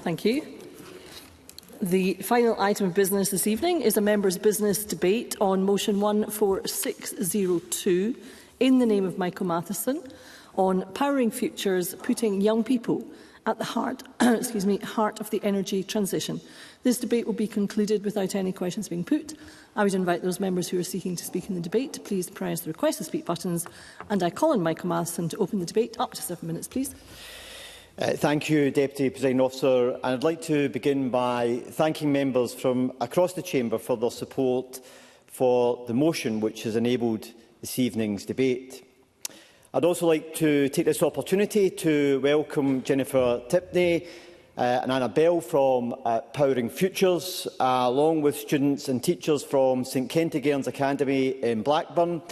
Thank you. The final item of business this evening is a members' business debate on motion 14602 in the name of Michael Matheson on powering futures, putting young people at the heart, heart of the energy transition. This debate will be concluded without any questions being put. I would invite those members who are seeking to speak in the debate to please press the request to speak buttons, and I call on Michael Matheson to open the debate. Up to 7 minutes, please. Thank you, Deputy Presiding Officer. And I'd like to begin by thanking members from across the Chamber for their support for the motion which has enabled this evening's debate. I'd also like to take this opportunity to welcome Jennifer Tipney and Anna Bell from Powering Futures, along with students and teachers from St Kentigern's Academy in Blackburn,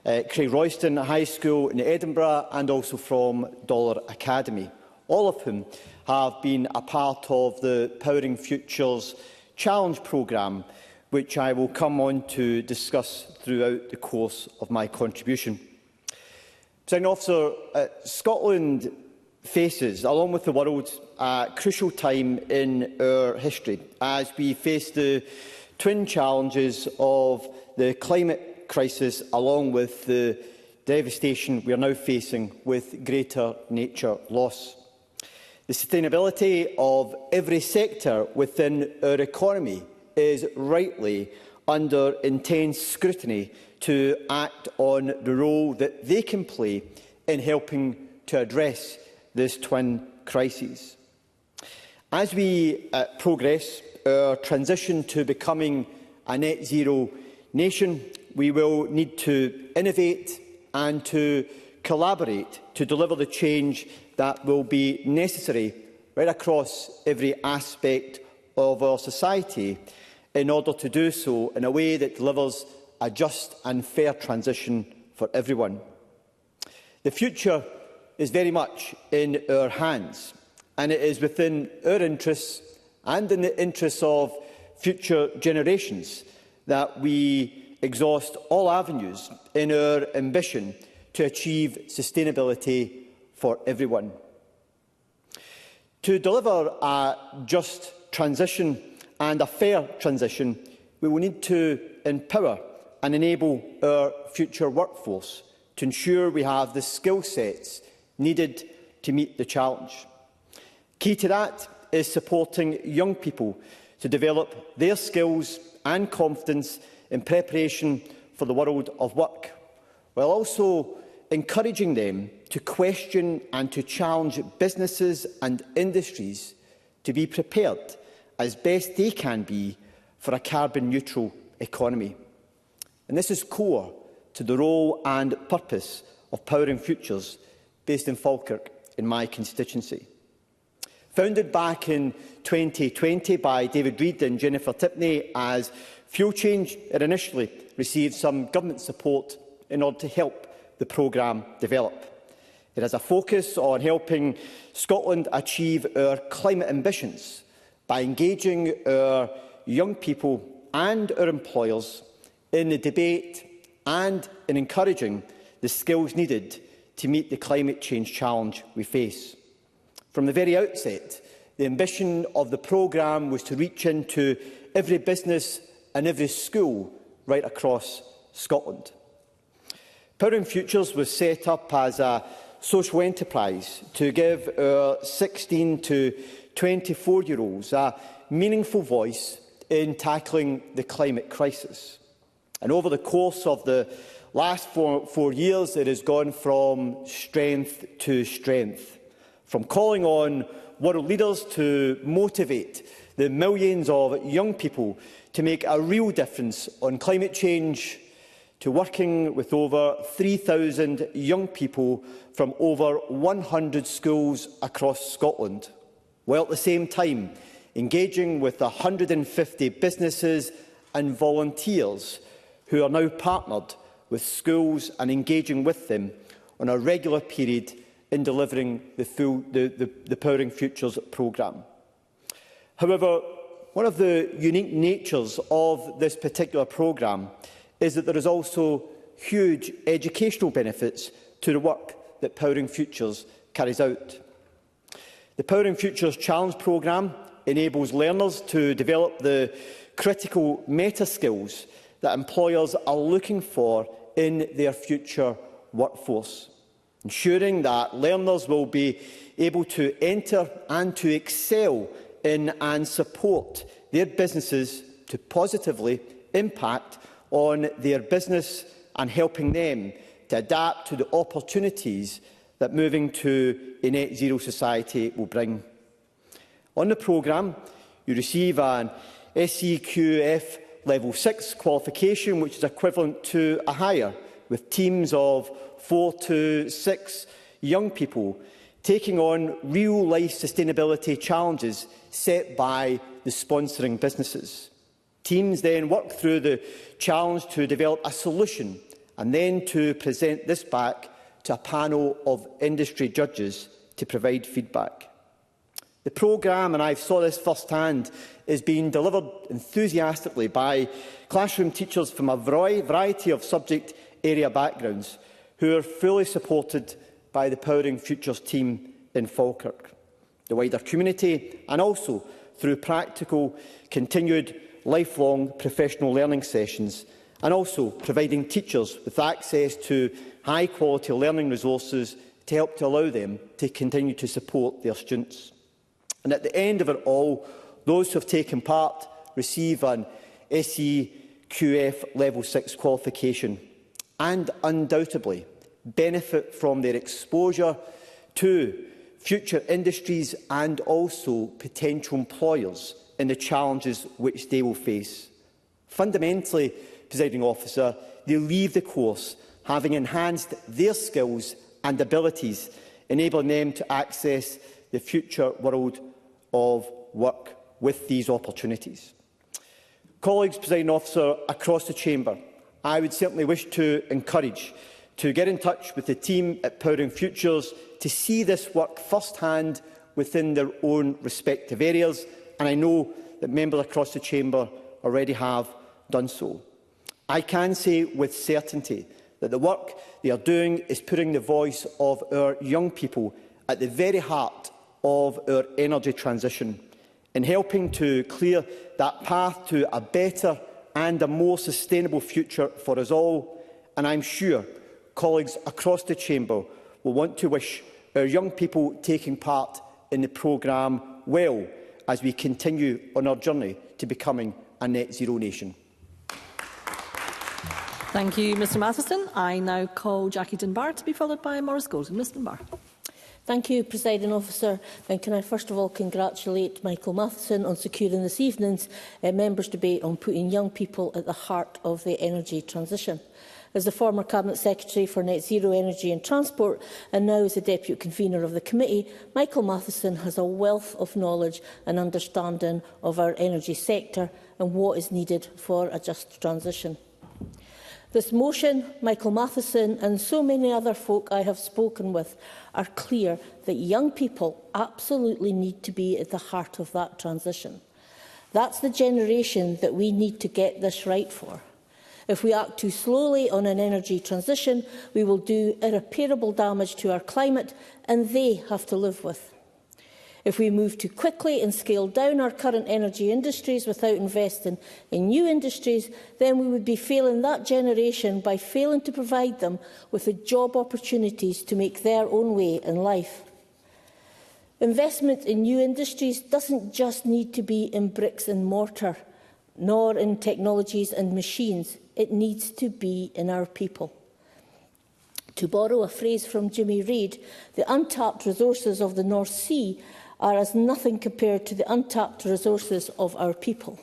Craig Royston High School in Edinburgh, and also from Dollar Academy, all of whom have been a part of the Powering Futures Challenge programme, which I will come on to discuss throughout the course of my contribution. Presiding Officer, Scotland faces, along with the world, a crucial time in our history as we face the twin challenges of the climate crisis along with the devastation we are now facing with greater nature loss. The sustainability of every sector within our economy is rightly under intense scrutiny to act on the role that they can play in helping to address this twin crises. As we progress our transition to becoming a net zero nation, we will need to innovate and to collaborate to deliver the change that will be necessary right across every aspect of our society in order to do so in a way that delivers a just and fair transition for everyone. The future is very much in our hands, and it is within our interests and in the interests of future generations that we exhaust all avenues in our ambition to achieve sustainability for everyone. To deliver a just transition and a fair transition, we will need to empower and enable our future workforce to ensure we have the skill sets needed to meet the challenge. Key to that is supporting young people to develop their skills and confidence in preparation for the world of work, while also encouraging them to question and to challenge businesses and industries to be prepared as best they can be for a carbon-neutral economy. And this is core to the role and purpose of Powering Futures, based in Falkirk, in my constituency. Founded back in 2020 by David Reid and Jennifer Tipney as Fuel Change, it initially received some government support in order to help the programme develop. It has a focus on helping Scotland achieve our climate ambitions by engaging our young people and our employers in the debate and in encouraging the skills needed to meet the climate change challenge we face. From the very outset, the ambition of the programme was to reach into every business and every school right across Scotland. Powering Futures was set up as a social enterprise to give our 16 to 24-year-olds a meaningful voice in tackling the climate crisis. And over the course of the last four years, it has gone from strength to strength, from calling on world leaders to motivate the millions of young people to make a real difference on climate change, to working with over 3,000 young people from over 100 schools across Scotland, while at the same time engaging with 150 businesses and volunteers who are now partnered with schools and engaging with them on a regular period in delivering the Powering Futures programme. However, one of the unique natures of this particular programme is that there is also huge educational benefits to the work that Powering Futures carries out. The Powering Futures Challenge programme enables learners to develop the critical meta skills that employers are looking for in their future workforce, ensuring that learners will be able to enter and to excel in and support their businesses to positively impact on their business and helping them to adapt to the opportunities that moving to a net zero society will bring. On the programme, you receive an SEQF Level 6 qualification, which is equivalent to a hire, with teams of 4 to 6 young people taking on real-life sustainability challenges set by the sponsoring businesses. Teams then work through the challenge to develop a solution and then to present this back to a panel of industry judges to provide feedback. The programme, and I saw this firsthand, is being delivered enthusiastically by classroom teachers from a variety of subject area backgrounds who are fully supported by the Powering Futures team in Falkirk, the wider community, and also through practical, continued, lifelong professional learning sessions, and also providing teachers with access to high-quality learning resources to help to allow them to continue to support their students. And at the end of it all, those who have taken part receive an SEQF Level 6 qualification and undoubtedly benefit from their exposure to future industries and also potential employers in the challenges which they will face. Fundamentally, Presiding Officer, they leave the course having enhanced their skills and abilities, enabling them to access the future world of work with these opportunities. Colleagues, Presiding Officer, across the Chamber, I would certainly wish to encourage to get in touch with the team at Powering Futures to see this work first-hand within their own respective areas, and I know that members across the Chamber already have done so. I can say with certainty that the work they are doing is putting the voice of our young people at the very heart of our energy transition, in helping to clear that path to a better and a more sustainable future for us all, and I'm sure colleagues across the Chamber will want to wish our young people taking part in the programme well as we continue on our journey to becoming a net zero nation. Thank you, Mr Matheson. I now call Jackie Dunbar to be followed by Maurice Golden. Mr Dunbar. Thank you, Presiding Officer. And can I first of all congratulate Michael Matheson on securing this evening's members' debate on putting young people at the heart of the energy transition. As the former Cabinet Secretary for Net Zero Energy and Transport and now as the Deputy Convener of the Committee, Michael Matheson has a wealth of knowledge and understanding of our energy sector and what is needed for a just transition. This motion, Michael Matheson and so many other folk I have spoken with are clear that young people absolutely need to be at the heart of that transition. That's the generation that we need to get this right for. If we act too slowly on an energy transition, we will do irreparable damage to our climate, and they have to live with. If we move too quickly and scale down our current energy industries without investing in new industries, then we would be failing that generation by failing to provide them with the job opportunities to make their own way in life. Investment in new industries doesn't just need to be in bricks and mortar, nor in technologies and machines. It needs to be in our people. To borrow a phrase from Jimmy Reid, the untapped resources of the North Sea are as nothing compared to the untapped resources of our people.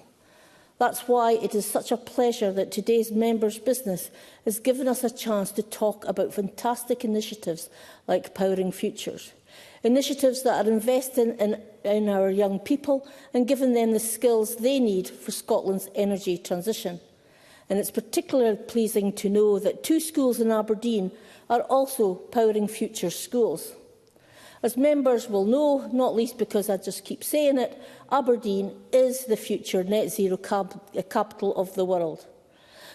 That's why it is such a pleasure that today's members' business has given us a chance to talk about fantastic initiatives like Powering Futures. Initiatives that are investing in our young people and giving them the skills they need for Scotland's energy transition. And it's particularly pleasing to know that 2 schools in Aberdeen are also Powering Futures schools. As members will know, not least because I just keep saying it, Aberdeen is the future net zero capital of the world.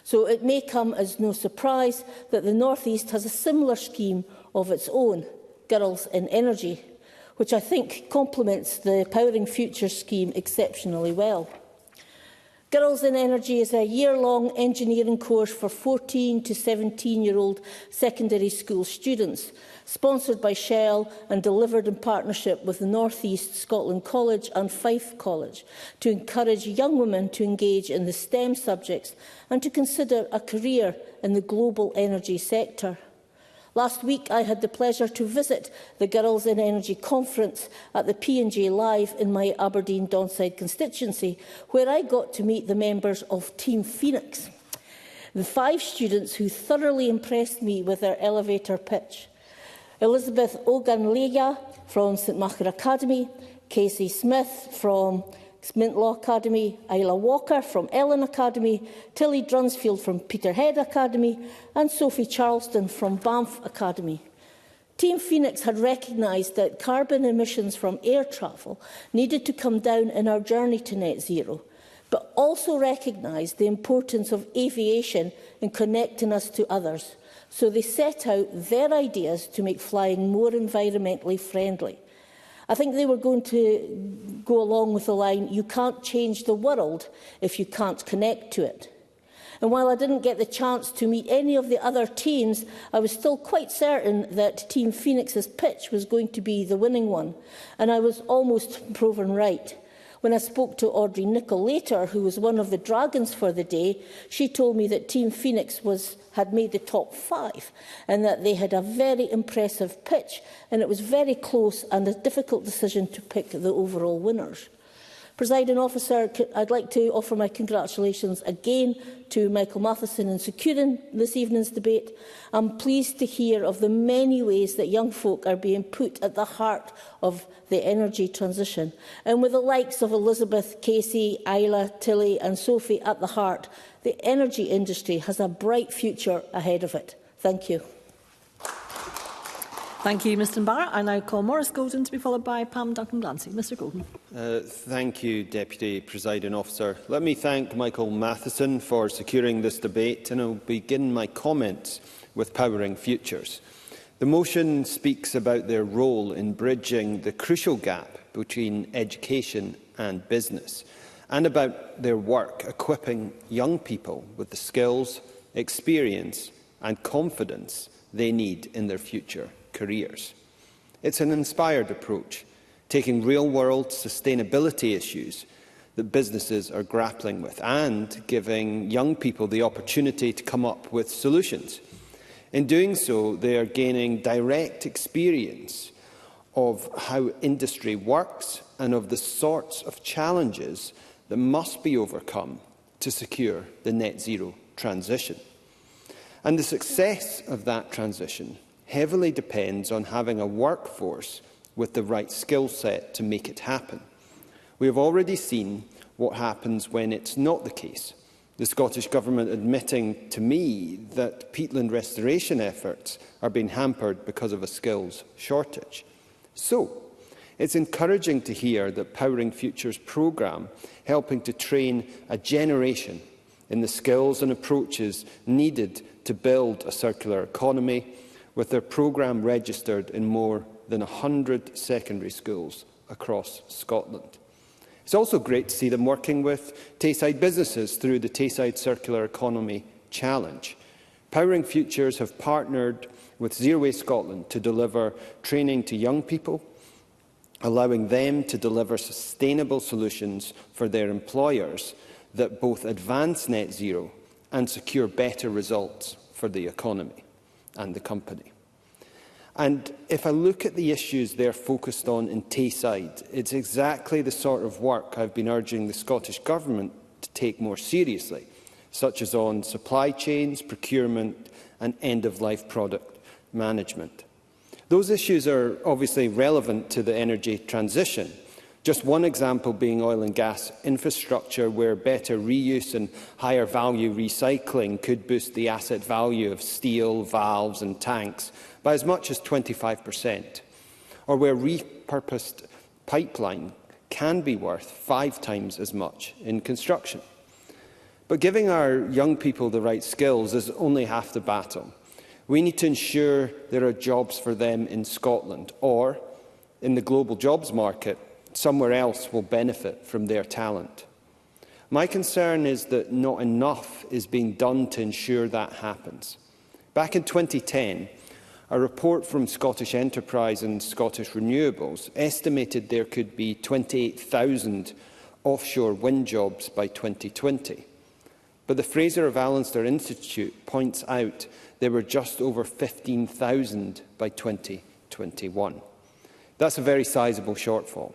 So it may come as no surprise that the North East has a similar scheme of its own, Girls in Energy, which I think complements the Powering Future scheme exceptionally well. Girls in Energy is a year-long engineering course for 14 to 17-year-old secondary school students, sponsored by Shell and delivered in partnership with the North East Scotland College and Fife College, to encourage young women to engage in the STEM subjects and to consider a career in the global energy sector. Last week, I had the pleasure to visit the Girls in Energy conference at the P&J Live in my Aberdeen Donside constituency, where I got to meet the members of Team Phoenix, the 5 students who thoroughly impressed me with their elevator pitch. Elizabeth Oganlega from St Machar Academy, Casey Smith from Mintlaw Academy, Isla Walker from Ellen Academy, Tilly Drunsfield from Peterhead Academy and Sophie Charleston from Banff Academy. Team Phoenix had recognised that carbon emissions from air travel needed to come down in our journey to net zero, but also recognised the importance of aviation in connecting us to others. So they set out their ideas to make flying more environmentally friendly. I think they were going to go along with the line, you can't change the world if you can't connect to it. And while I didn't get the chance to meet any of the other teams, I was still quite certain that Team Phoenix's pitch was going to be the winning one. And I was almost proven right. When I spoke to Audrey Nicholl later, who was one of the dragons for the day, she told me that Team Phoenix had made the top 5 and that they had a very impressive pitch, and it was very close and a difficult decision to pick the overall winners. Presiding Officer, I'd like to offer my congratulations again to Michael Matheson in securing this evening's debate. I'm pleased to hear of the many ways that young folk are being put at the heart of the energy transition. And with the likes of Elizabeth, Casey, Isla, Tilly and Sophie at the heart, the energy industry has a bright future ahead of it. Thank you. Thank you, Mr Barrett. I now call Maurice Golden to be followed by Pam Duncan-Glancy. Mr Golden. Thank you, Deputy Presiding Officer. Let me thank Michael Matheson for securing this debate, and I'll begin my comments with Powering Futures. The motion speaks about their role in bridging the crucial gap between education and business, and about their work equipping young people with the skills, experience and confidence they need in their future careers. It's an inspired approach, taking real-world sustainability issues that businesses are grappling with and giving young people the opportunity to come up with solutions. In doing so, they are gaining direct experience of how industry works and of the sorts of challenges that must be overcome to secure the net zero transition. And the success of that transition heavily depends on having a workforce with the right skill set to make it happen. We have already seen what happens when it's not the case. The Scottish Government admitting to me that peatland restoration efforts are being hampered because of a skills shortage. So, it's encouraging to hear that Powering Futures programme helping to train a generation in the skills and approaches needed to build a circular economy, with their programme registered in more than 100 secondary schools across Scotland. It's also great to see them working with Tayside businesses through the Tayside Circular Economy Challenge. Powering Futures have partnered with Zero Waste Scotland to deliver training to young people, allowing them to deliver sustainable solutions for their employers that both advance net zero and secure better results for the economy and the company. And if I look at the issues they're focused on in Tayside, it's exactly the sort of work I've been urging the Scottish Government to take more seriously, such as on supply chains, procurement and end-of-life product management. Those issues are obviously relevant to the energy transition. Just one example being oil and gas infrastructure, where better reuse and higher value recycling could boost the asset value of steel, valves and tanks by as much as 25%, or where repurposed pipeline can be worth 5 times as much in construction. But giving our young people the right skills is only half the battle. We need to ensure there are jobs for them in Scotland, or in the global jobs market, somewhere else will benefit from their talent. My concern is that not enough is being done to ensure that happens. Back in 2010, a report from Scottish Enterprise and Scottish Renewables estimated there could be 28,000 offshore wind jobs by 2020. But the Fraser of Allenster Institute points out there were just over 15,000 by 2021. That's a very sizable shortfall.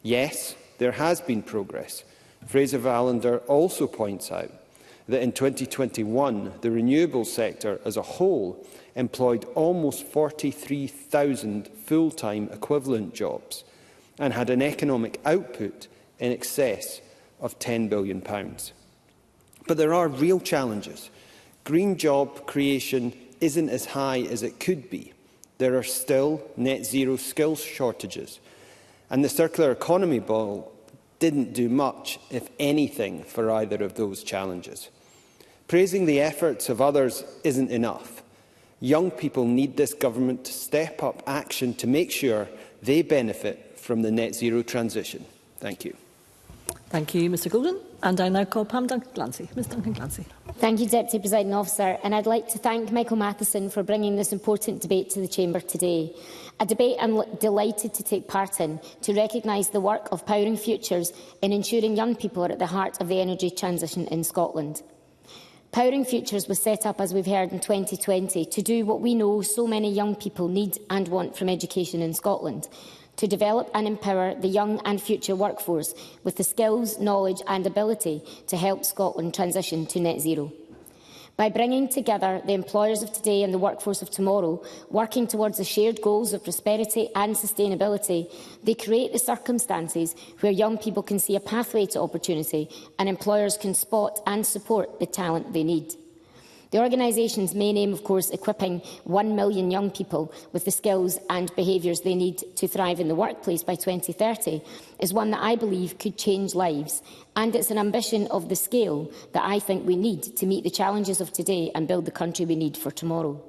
Yes, there has been progress. Fraser of Allender also points out that in 2021, the renewables sector as a whole employed almost 43,000 full-time equivalent jobs and had an economic output in excess of £10 billion. But there are real challenges. Green job creation isn't as high as it could be. There are still net zero skills shortages. And the Circular Economy Bill didn't do much, if anything, for either of those challenges. Praising the efforts of others isn't enough. Young people need this government to step up action to make sure they benefit from the net zero transition. Thank you. Thank you, Mr Golden. And I now call Pam Duncan-Glancy. Ms Duncan-Glancy. Thank you, Deputy Presiding Officer, and I'd like to thank Michael Matheson for bringing this important debate to the Chamber today. A debate I'm delighted to take part in to recognise the work of Powering Futures in ensuring young people are at the heart of the energy transition in Scotland. Powering Futures was set up, as we've heard, in 2020 to do what we know so many young people need and want from education in Scotland: to develop and empower the young and future workforce with the skills, knowledge and ability to help Scotland transition to net zero. By bringing together the employers of today and the workforce of tomorrow, working towards the shared goals of prosperity and sustainability, they create the circumstances where young people can see a pathway to opportunity and employers can spot and support the talent they need. The organisation's main aim, of course, equipping 1 million young people with the skills and behaviours they need to thrive in the workplace by 2030, is one that I believe could change lives. And it's an ambition of the scale that I think we need to meet the challenges of today and build the country we need for tomorrow.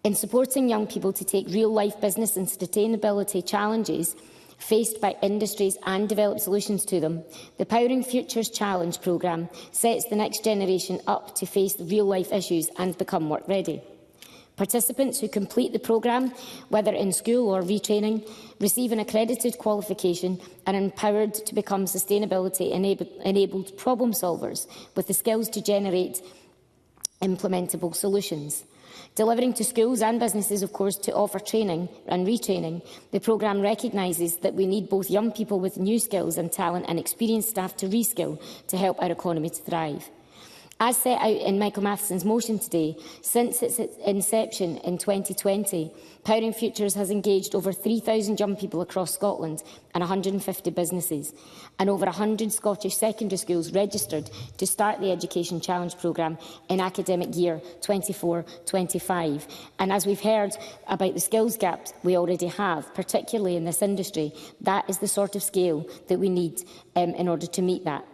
In supporting young people to take real-life business and sustainability challenges faced by industries and develop solutions to them, the Powering Futures Challenge programme sets the next generation up to face the real-life issues and become work-ready. Participants who complete the programme, whether in school or retraining, receive an accredited qualification and are empowered to become sustainability-enabled problem solvers with the skills to generate implementable solutions. Delivering to schools and businesses, of course, to offer training and retraining, the programme recognises that we need both young people with new skills and talent and experienced staff to reskill to help our economy to thrive. As set out in Michael Matheson's motion today, since its inception in 2020, Powering Futures has engaged over 3,000 young people across Scotland and 150 businesses, and over 100 Scottish secondary schools registered to start the Education Challenge programme in academic year 24-25. And as we've heard about the skills gap we already have, particularly in this industry, that is the sort of scale that we need in order to meet that.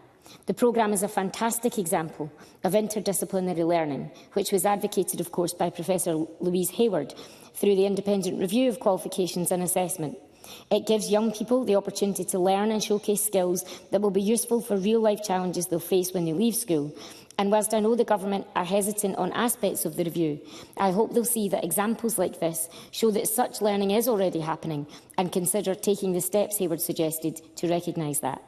The programme is a fantastic example of interdisciplinary learning, which was advocated, of course, by Professor Louise Hayward through the Independent Review of Qualifications and Assessment. It gives young people the opportunity to learn and showcase skills that will be useful for real-life challenges they'll face when they leave school. And whilst I know the Government are hesitant on aspects of the review, I hope they'll see that examples like this show that such learning is already happening and consider taking the steps Hayward suggested to recognise that.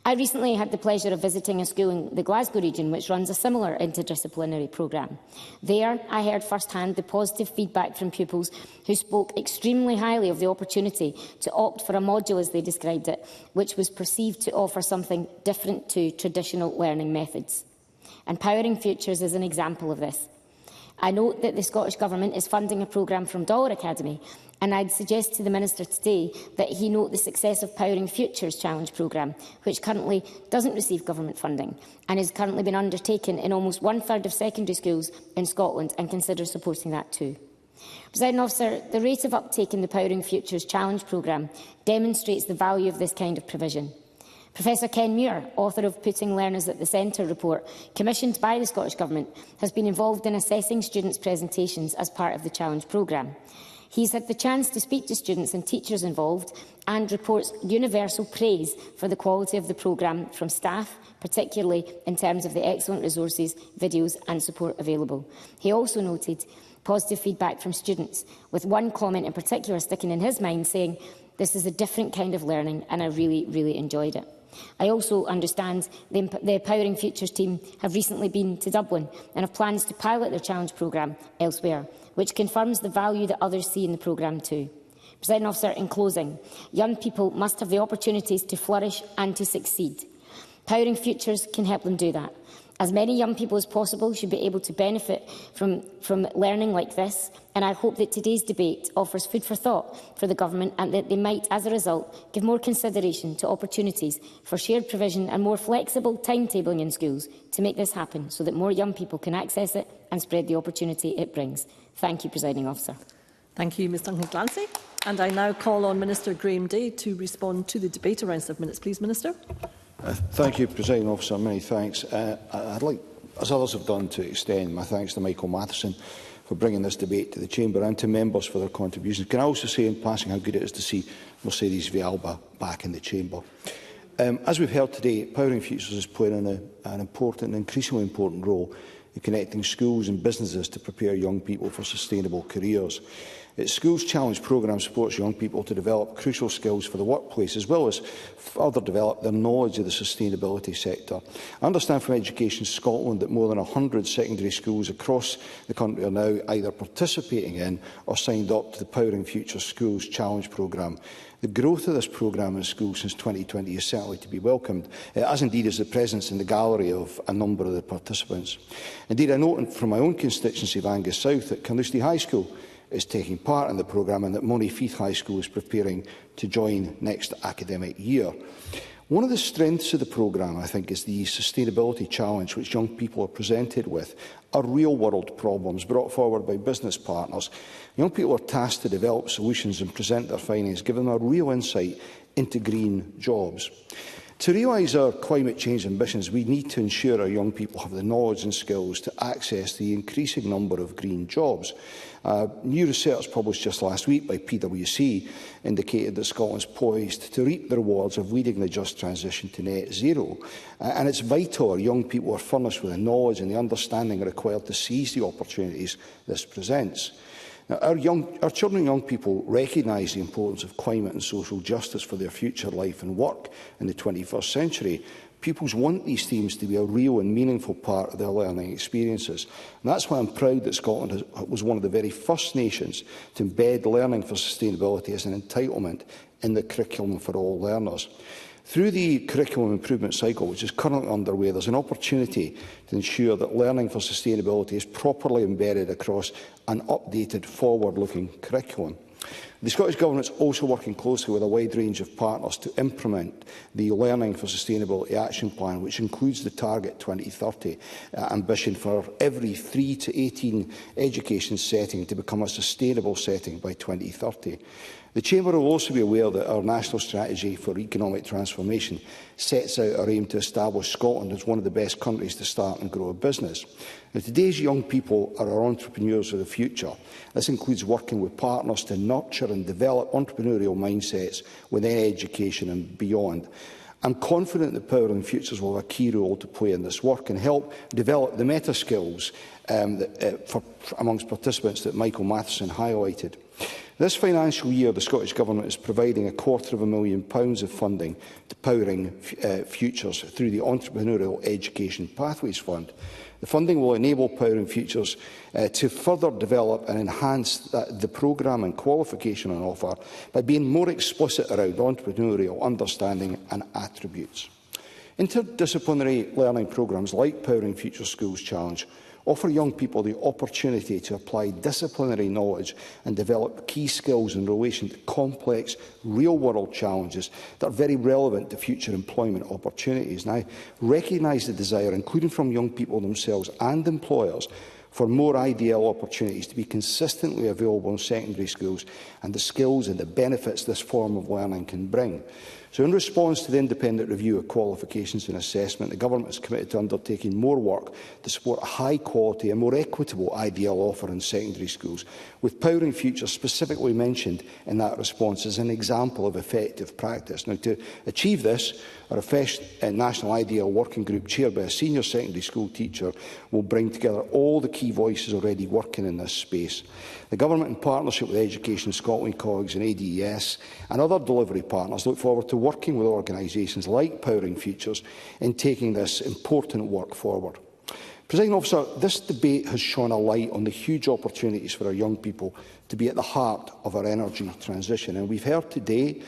I recently had the pleasure of visiting a school in the Glasgow region which runs a similar interdisciplinary programme. There, I heard firsthand the positive feedback from pupils who spoke extremely highly of the opportunity to opt for a module, as they described it, which was perceived to offer something different to traditional learning methods. And Powering Futures is an example of this. I note that the Scottish Government is funding a programme from Dollar Academy, and I'd suggest to the Minister today that he note the success of Powering Futures Challenge programme, which currently doesn't receive government funding and is currently being undertaken in almost one-third of secondary schools in Scotland, and consider supporting that too. Presiding Officer, the rate of uptake in the Powering Futures Challenge programme demonstrates the value of this kind of provision. Professor Ken Muir, author of Putting Learners at the Centre report, commissioned by the Scottish Government, has been involved in assessing students' presentations as part of the Challenge programme. He's had the chance to speak to students and teachers involved and reports universal praise for the quality of the programme from staff, particularly in terms of the excellent resources, videos and support available. He also noted positive feedback from students, with one comment in particular sticking in his mind saying, "This is a different kind of learning and I really enjoyed it." I also understand the Powering Futures team have recently been to Dublin and have plans to pilot their Challenge programme elsewhere, which confirms the value that others see in the programme too. Presiding Officer, in closing, young people must have the opportunities to flourish and to succeed. Powering Futures can help them do that. As many young people as possible should be able to benefit from learning like this, and I hope that today's debate offers food for thought for the Government and that they might, as a result, give more consideration to opportunities for shared provision and more flexible timetabling in schools to make this happen so that more young people can access it and spread the opportunity it brings. Thank you, Presiding Officer. Thank you, Ms Duncan-Glancy. And I now call on Minister Graham Day to respond to the debate. Around 7 minutes, please, Minister. Thank you, Presiding Officer. Many thanks. I'd like, as others have done, to extend my thanks to Michael Matheson for bringing this debate to the Chamber and to members for their contributions. Can I also say in passing how good it is to see Mercedes Villalba back in the Chamber. As we've heard today, Powering Futures is playing an important, increasingly important role in connecting schools and businesses to prepare young people for sustainable careers. Its Schools Challenge programme supports young people to develop crucial skills for the workplace, as well as further develop their knowledge of the sustainability sector. I understand from Education Scotland that more than 100 secondary schools across the country are now either participating in or signed up to the Powering Future Schools Challenge programme. The growth of this programme in schools since 2020 is certainly to be welcomed, as indeed is the presence in the gallery of a number of the participants. Indeed, I note from my own constituency of Angus South that Carnoustie High School is taking part in the programme and that Montefieth High School is preparing to join next academic year. One of the strengths of the programme, I think, is the sustainability challenge which young people are presented with are real-world problems brought forward by business partners. Young people are tasked to develop solutions and present their findings, giving them a real insight into green jobs. To realise our climate change ambitions, we need to ensure our young people have the knowledge and skills to access the increasing number of green jobs. New research published just last week by PwC indicated that Scotland is poised to reap the rewards of leading the just transition to net zero. And it's vital our young people are furnished with the knowledge and the understanding required to seize the opportunities this presents. Now, our children and young people recognise the importance of climate and social justice for their future life and work in the 21st century. Pupils want these themes to be a real and meaningful part of their learning experiences. And that's why I'm proud that Scotland was one of the very first nations to embed learning for sustainability as an entitlement in the curriculum for all learners. Through the curriculum improvement cycle, which is currently underway, there's an opportunity to ensure that learning for sustainability is properly embedded across an updated, forward-looking curriculum. The Scottish Government is also working closely with a wide range of partners to implement the Learning for Sustainability Action Plan, which includes the Target 2030 ambition for every 3 to 18 education setting to become a sustainable setting by 2030. The Chamber will also be aware that our National Strategy for Economic Transformation sets out our aim to establish Scotland as one of the best countries to start and grow a business. Now, today's young people are our entrepreneurs of the future. This includes working with partners to nurture and develop entrepreneurial mindsets within education and beyond. I'm confident that Powering Futures will have a key role to play in this work and help develop the meta skills amongst participants that Michael Matheson highlighted. This financial year, the Scottish Government is providing £250,000 of funding to Powering Futures through the Entrepreneurial Education Pathways Fund. The funding will enable Powering Futures to further develop and enhance the programme and qualification on offer by being more explicit around entrepreneurial understanding and attributes. Interdisciplinary learning programmes like Powering Future Schools Challenge offer young people the opportunity to apply disciplinary knowledge and develop key skills in relation to complex, real-world challenges that are very relevant to future employment opportunities. And I recognise the desire, including from young people themselves and employers, for more ideal opportunities to be consistently available in secondary schools and the skills and the benefits this form of learning can bring. So, in response to the independent review of qualifications and assessment, the Government is committed to undertaking more work to support a high-quality and more equitable IDL offer in secondary schools, with Powering Future specifically mentioned in that response as an example of effective practice. Now, to achieve this, a refreshed National IDL Working Group chaired by a senior secondary school teacher will bring together all the key voices already working in this space. The Government, in partnership with Education Scotland colleagues and ADES and other delivery partners, look forward to working with organisations like Powering Futures in taking this important work forward. Presiding Officer, this debate has shone a light on the huge opportunities for our young people to be at the heart of our energy transition. And we've heard today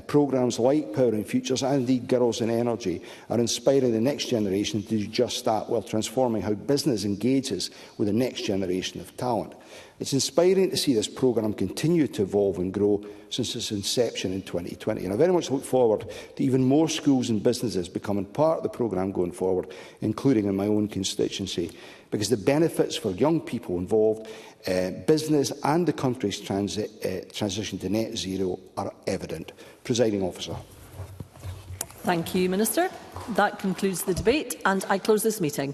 programmes like Powering Futures and indeed Girls in Energy are inspiring the next generation to do just that, while transforming how business engages with the next generation of talent. It's inspiring to see this programme continue to evolve and grow since its inception in 2020. And I very much look forward to even more schools and businesses becoming part of the programme going forward, including in my own constituency, because the benefits for young people involved, business and the country's transition to net zero are evident. Presiding Officer. Thank you, Minister. That concludes the debate, and I close this meeting.